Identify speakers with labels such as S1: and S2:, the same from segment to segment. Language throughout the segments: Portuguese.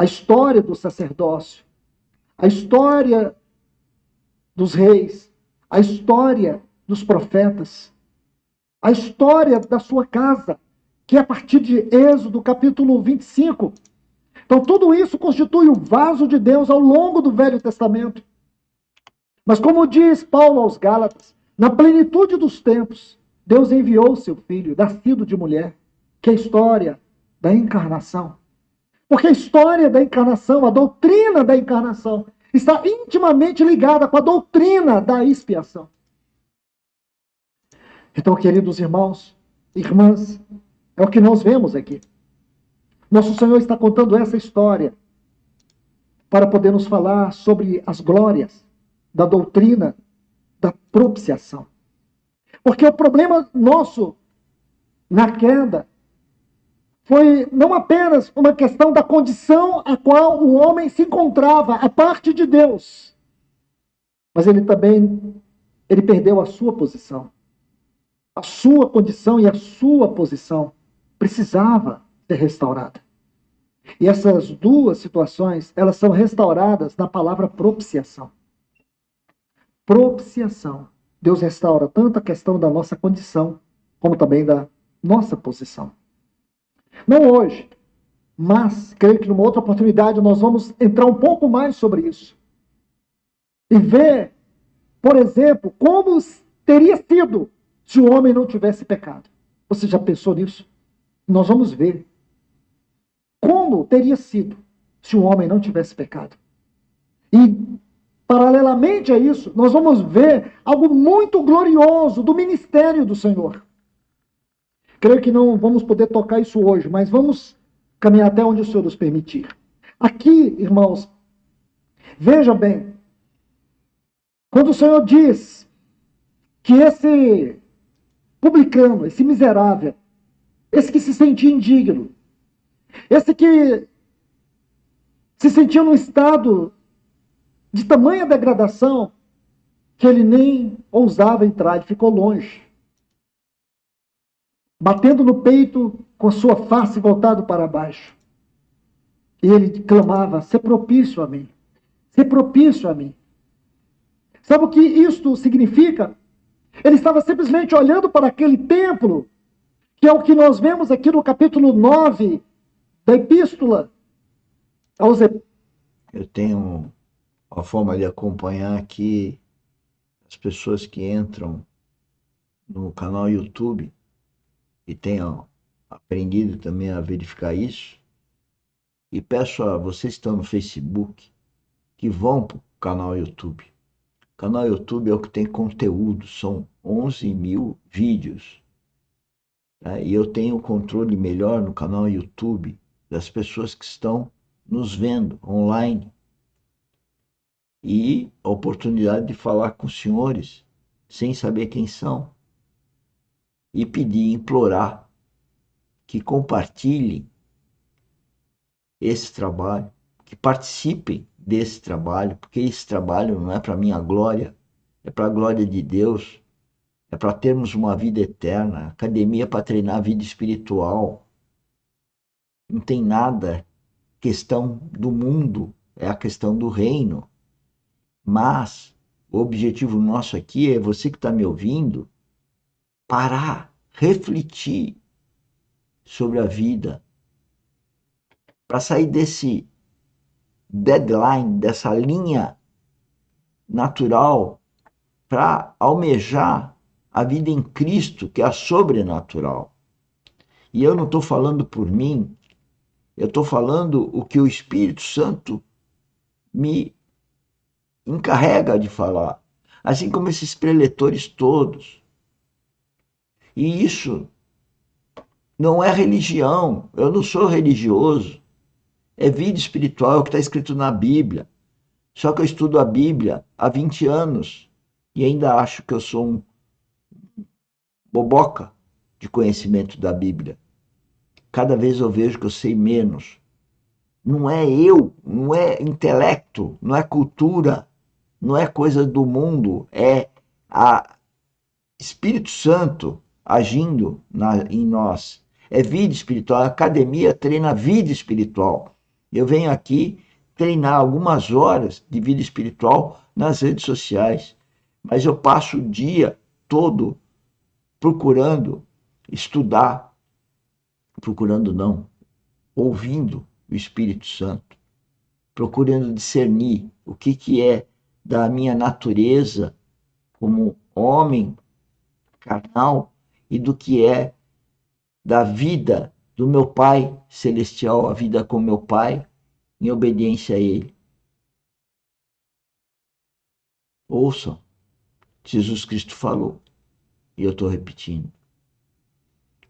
S1: a história do sacerdócio, a história dos reis, a história dos profetas, a história da sua casa, que é a partir de Êxodo, capítulo 25. Então, tudo isso constitui o vaso de Deus ao longo do Velho Testamento. Mas, como diz Paulo aos Gálatas, na plenitude dos tempos, Deus enviou o seu Filho, nascido de mulher, que é a história da encarnação. Porque a história da encarnação, a doutrina da encarnação, está intimamente ligada com a doutrina da expiação. Então, queridos irmãos, irmãs, é o que nós vemos aqui. Nosso Senhor está contando essa história para poder nos falar sobre as glórias da doutrina da propiciação. Porque o problema nosso na queda foi não apenas uma questão da condição a qual o homem se encontrava a parte de Deus, mas ele perdeu a sua posição. A sua condição e a sua posição precisava ser restaurada. E essas duas situações, elas são restauradas na palavra propiciação. Propiciação. Deus restaura tanto a questão da nossa condição, como também da nossa posição. Não hoje, mas creio que numa outra oportunidade nós vamos entrar um pouco mais sobre isso. E ver, por exemplo, como teria sido se o homem não tivesse pecado. Você já pensou nisso? Nós vamos ver como teria sido se o homem não tivesse pecado. E, paralelamente a isso, nós vamos ver algo muito glorioso do ministério do Senhor. Creio que não vamos poder tocar isso hoje, mas vamos caminhar até onde o Senhor nos permitir. Aqui, irmãos, veja bem, quando o Senhor diz que esse publicano, esse miserável, esse que se sentia indigno, esse que se sentia num estado de tamanha degradação que ele nem ousava entrar, ele ficou longe, batendo no peito com a sua face voltada para baixo. E ele clamava: "Sê propício a mim, sê propício a mim." Sabe o que isto significa? Ele estava simplesmente olhando para aquele templo, que é o que nós vemos aqui no capítulo 9 da epístola aos Hebreus.
S2: Eu tenho uma forma de acompanhar aqui as pessoas que entram no canal YouTube e tenham aprendido também a verificar isso. E peço a vocês que estão no Facebook que vão para o canal YouTube. O canal YouTube é o que tem conteúdo, são 11 mil vídeos. E eu tenho o controle melhor no canal YouTube das pessoas que estão nos vendo online. E a oportunidade de falar com os senhores sem saber quem são. E pedir, implorar que compartilhem esse trabalho, que participem desse trabalho, porque esse trabalho não é para minha glória, é para a glória de Deus, é para termos uma vida eterna. Academia para treinar a vida espiritual. Não tem nada questão do mundo, é a questão do reino. Mas o objetivo nosso aqui é você que está me ouvindo parar, refletir sobre a vida, para sair desse deadline, dessa linha natural, para almejar a vida em Cristo, que é a sobrenatural. E eu não estou falando por mim, eu estou falando o que o Espírito Santo me encarrega de falar, assim como esses preletores todos. E isso não é religião, eu não sou religioso, é vida espiritual, é o que está escrito na Bíblia. Só que eu estudo a Bíblia há 20 anos e ainda acho que eu sou um boboca de conhecimento da Bíblia. Cada vez eu vejo que eu sei menos. Não é eu, não é intelecto, não é cultura, não é coisa do mundo, é a Espírito Santo agindo em nós. É vida espiritual, a academia treina a vida espiritual. Eu venho aqui treinar algumas horas de vida espiritual nas redes sociais, mas eu passo o dia todo procurando estudar, procurando não, ouvindo o Espírito Santo, procurando discernir o que é da minha natureza como homem carnal e do que é da vida do meu Pai celestial, a vida com meu Pai, em obediência a Ele. Ouçam, Jesus Cristo falou, e eu estou repetindo.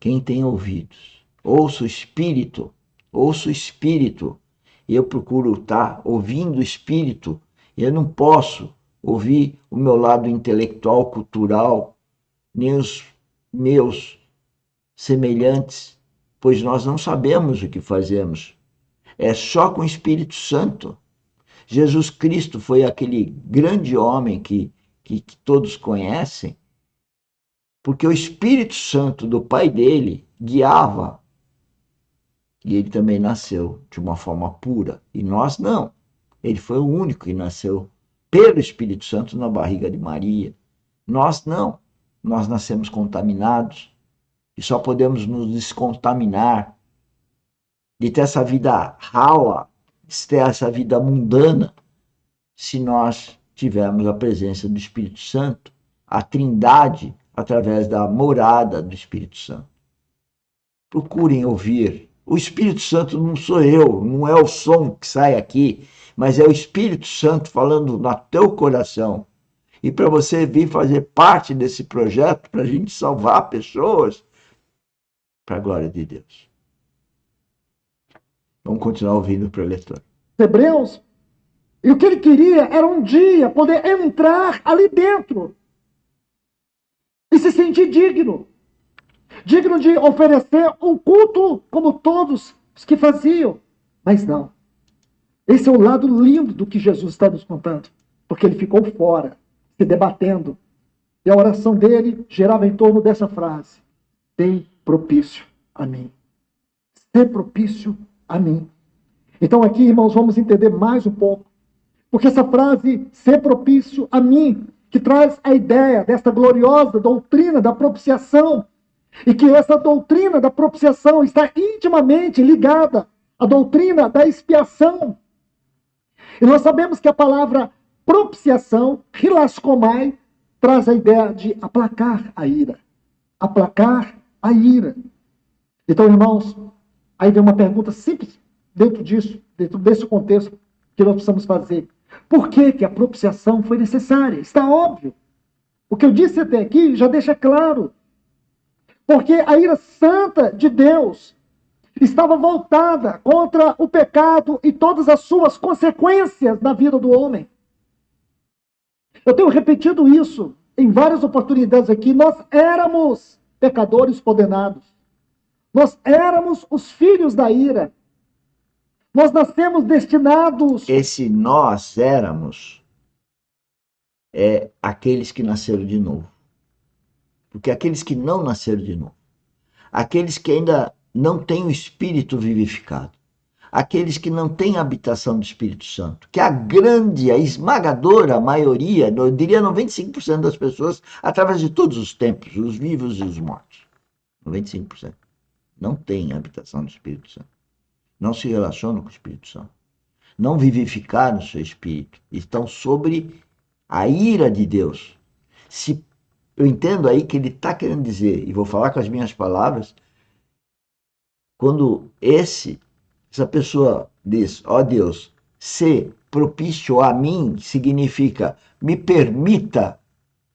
S2: Quem tem ouvidos, ouça o Espírito, ouça o Espírito. Eu procuro estar ouvindo o Espírito, eu não posso ouvir o meu lado intelectual, cultural, nem os meus semelhantes, pois nós não sabemos o que fazemos. É só com o Espírito Santo. Jesus Cristo foi aquele grande homem que todos conhecem, porque o Espírito Santo do Pai dele guiava. E ele também nasceu de uma forma pura. E nós não. Ele foi o único que nasceu pelo Espírito Santo na barriga de Maria. Nós não. Nós nascemos contaminados. E só podemos nos descontaminar de ter essa vida rala, de ter essa vida mundana, se nós tivermos a presença do Espírito Santo, a Trindade, através da morada do Espírito Santo. Procurem ouvir. O Espírito Santo não sou eu, não é o som que sai aqui, mas é o Espírito Santo falando no teu coração. E para você vir fazer parte desse projeto, para a gente salvar pessoas, para a glória de Deus. Vamos continuar ouvindo o preletor.
S1: Hebreus, e o que ele queria era um dia poder entrar ali dentro e se sentir digno de oferecer um culto como todos os que faziam. Mas não. Esse é o lado lindo do que Jesus está nos contando, porque ele ficou fora, se debatendo. E a oração dele gerava em torno dessa frase: "Sei propício a mim. Ser propício a mim." Então aqui, irmãos, vamos entender mais um pouco. Porque essa frase, "ser propício a mim", que traz a ideia desta gloriosa doutrina da propiciação, e que essa doutrina da propiciação está intimamente ligada à doutrina da expiação. E nós sabemos que a palavra propiciação, hilaskomai, traz a ideia de aplacar a ira. Aplacar a ira. Então, irmãos, aí vem uma pergunta simples dentro disso, dentro desse contexto que nós precisamos fazer. Por que a propiciação foi necessária? Está óbvio. O que eu disse até aqui já deixa claro. Porque a ira santa de Deus estava voltada contra o pecado e todas as suas consequências na vida do homem. Eu tenho repetido isso em várias oportunidades aqui. Nós éramos pecadores condenados. Nós éramos os filhos da ira. Nós nascemos destinados...
S2: Esse nós éramos é aqueles que nasceram de novo. Porque aqueles que não nasceram de novo, aqueles que ainda não têm o Espírito vivificado, aqueles que não têm a habitação do Espírito Santo, que a grande, a esmagadora maioria, eu diria 95% das pessoas, através de todos os tempos, os vivos e os mortos, 95%, não têm a habitação do Espírito Santo, não se relacionam com o Espírito Santo, não vivificaram o seu Espírito, estão sobre a ira de Deus. Se eu entendo aí que ele está querendo dizer, e vou falar com as minhas palavras, quando essa pessoa diz, ó Deus, ser propício a mim, significa, me permita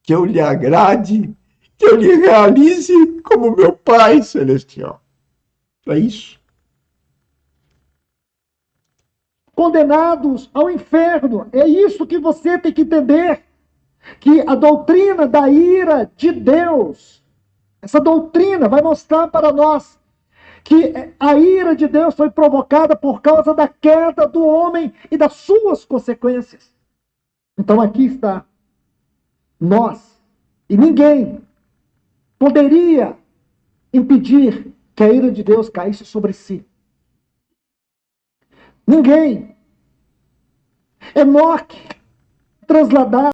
S2: que eu lhe agrade, que eu lhe realize como meu Pai Celestial. É isso.
S1: Condenados ao inferno. É isso que você tem que entender. Que a doutrina da ira de Deus, essa doutrina vai mostrar para nós que a ira de Deus foi provocada por causa da queda do homem e das suas consequências. Então aqui está. Nós e ninguém poderia impedir que a ira de Deus caísse sobre si. Ninguém. Enoque, trasladado.